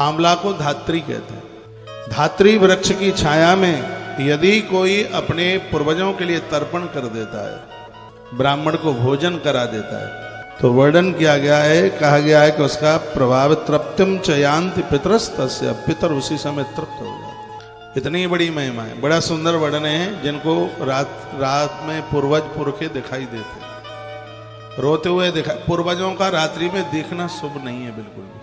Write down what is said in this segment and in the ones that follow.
आंवला को धात्री कहते हैं। धात्री वृक्ष की छाया में यदि कोई अपने पूर्वजों के लिए तर्पण कर देता है, ब्राह्मण को भोजन करा देता है, तो वर्णन किया गया है, कहा गया है कि उसका प्रभाव तृप्तिम चयांति पितरस्तस्य, पितर उसी समय तृप्त हो जाते। इतनी बड़ी महिमा है। बड़ा सुंदर वर्णन है, जिनको रात में पूर्वज पुरखे दिखाई देते, रोते हुए दिखाई। पूर्वजों का रात्रि में देखना शुभ नहीं है, बिल्कुल भी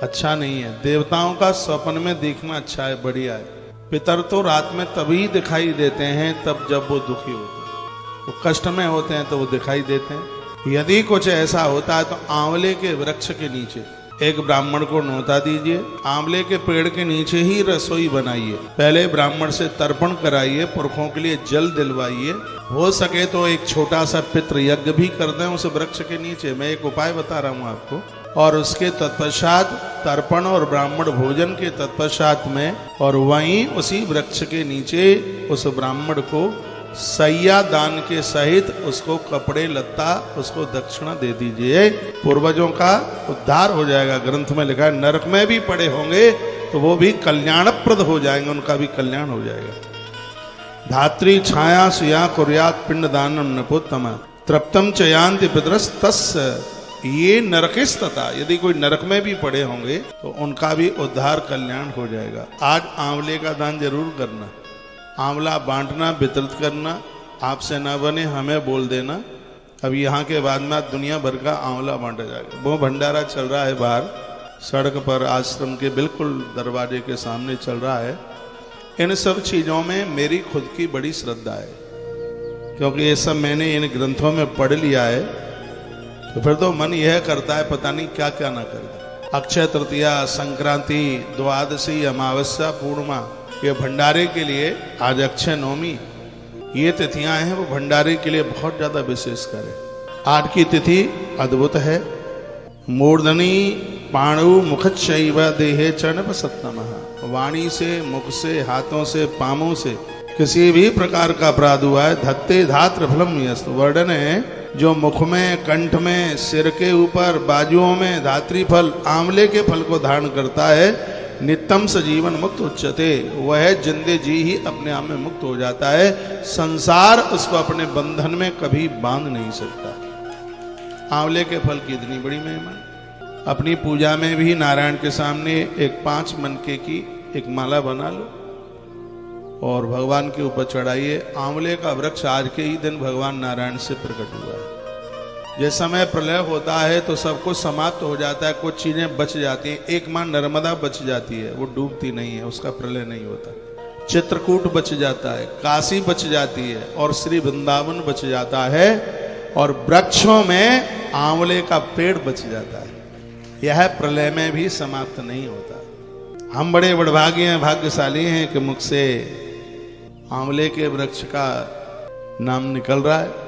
अच्छा नहीं है। देवताओं का स्वप्न में देखना अच्छा है, बढ़िया है। पितर तो रात में तभी दिखाई देते हैं तब जब वो दुखी होते हैं, वो कष्ट में होते हैं तो वो दिखाई देते हैं। यदि कुछ ऐसा होता है तो आंवले के वृक्ष के नीचे एक ब्राह्मण को न्योता दीजिए, आंवले के पेड़ के नीचे ही रसोई बनाइए, पहले ब्राह्मण से तर्पण कराइए, पुरखों के लिए जल दिलवाइए, हो सके तो एक छोटा सा पितृ यज्ञ भी कर दें उस वृक्ष के नीचे। मैं एक उपाय बता रहा हूं आपको। और उसके तत्पश्चात तर्पण और ब्राह्मण भोजन के तत्पश्चात में, और वहीं उसी वृक्ष के नीचे उस ब्राह्मण को सैया दान के सहित उसको कपड़े लत्ता उसको दक्षिणा दे दीजिए। पूर्वजों का उद्धार हो जाएगा। ग्रंथ में लिखा है नरक में भी पड़े होंगे तो वो भी कल्याणप्रद हो जाएंगे, उनका भी कल्याण हो जाएगा। धात्री छाया सुया कुर्यात पिंड दानम नपोत्तम तृप्तम चयांति पितरस्तस्य, ये नरकिस्तता, यदि कोई नरक में भी पड़े होंगे तो उनका भी उद्धार कल्याण हो जाएगा। आज आंवले का दान जरूर करना, आंवला बांटना, वितरित करना। आपसे ना बने हमें बोल देना। अब यहाँ के बाद में दुनिया भर का आंवला बांटा जाएगा। वो भंडारा चल रहा है बाहर सड़क पर, आश्रम के बिल्कुल दरवाजे के सामने चल रहा है। इन सब चीज़ों में मेरी खुद की बड़ी श्रद्धा है, क्योंकि ये सब मैंने इन ग्रंथों में पढ़ लिया है। तो फिर तो मन यह करता है पता नहीं क्या क्या ना कर दे। अक्षय तृतीया, संक्रांति, द्वादशी, अमावस्या, पूर्णिमा, ये भंडारे के लिए, आज अक्षय नवमी, ये तिथियां हैं, वो भंडारे के लिए बहुत ज्यादा विशेष करें। आज की तिथि अद्भुत है। मूर्धनी पाणु मुखच्चैव देहे चरण सत्तमः, वाणी से, मुख से, हाथों से, पामों से किसी भी प्रकार का अपराध हुआ है, धत्ते धात्र फलम यस्तु, वर्णन है जो मुख में, कंठ में, सिर के ऊपर, बाजुओं में धात्री फल, आंवले के फल को धारण करता है, नित्यम सजीवन मुक्त उच्चते, वह जिंदे जी ही अपने आप में मुक्त हो जाता है। संसार उसको अपने बंधन में कभी बांध नहीं सकता। आंवले के फल की इतनी बड़ी महिमा। अपनी पूजा में भी नारायण के सामने एक 5 मनके की एक माला बना लो और भगवान के ऊपर चढ़ाइए। आंवले का वृक्ष आज के ही दिन भगवान नारायण से प्रकट हुआ है। जिस समय प्रलय होता है तो सब कुछ समाप्त हो जाता है, कुछ चीजें बच जाती हैं। एक मां नर्मदा बच जाती है, वो डूबती नहीं है, उसका प्रलय नहीं होता। चित्रकूट बच जाता है, काशी बच जाती है, और श्री वृंदावन बच जाता है, और वृक्षों में आंवले का पेड़ बच जाता है। यह प्रलय में भी समाप्त नहीं होता। हम बड़े बड़भागी हैं, भाग्यशाली हैं कि मुख से आंवले के वृक्ष का नाम निकल रहा है।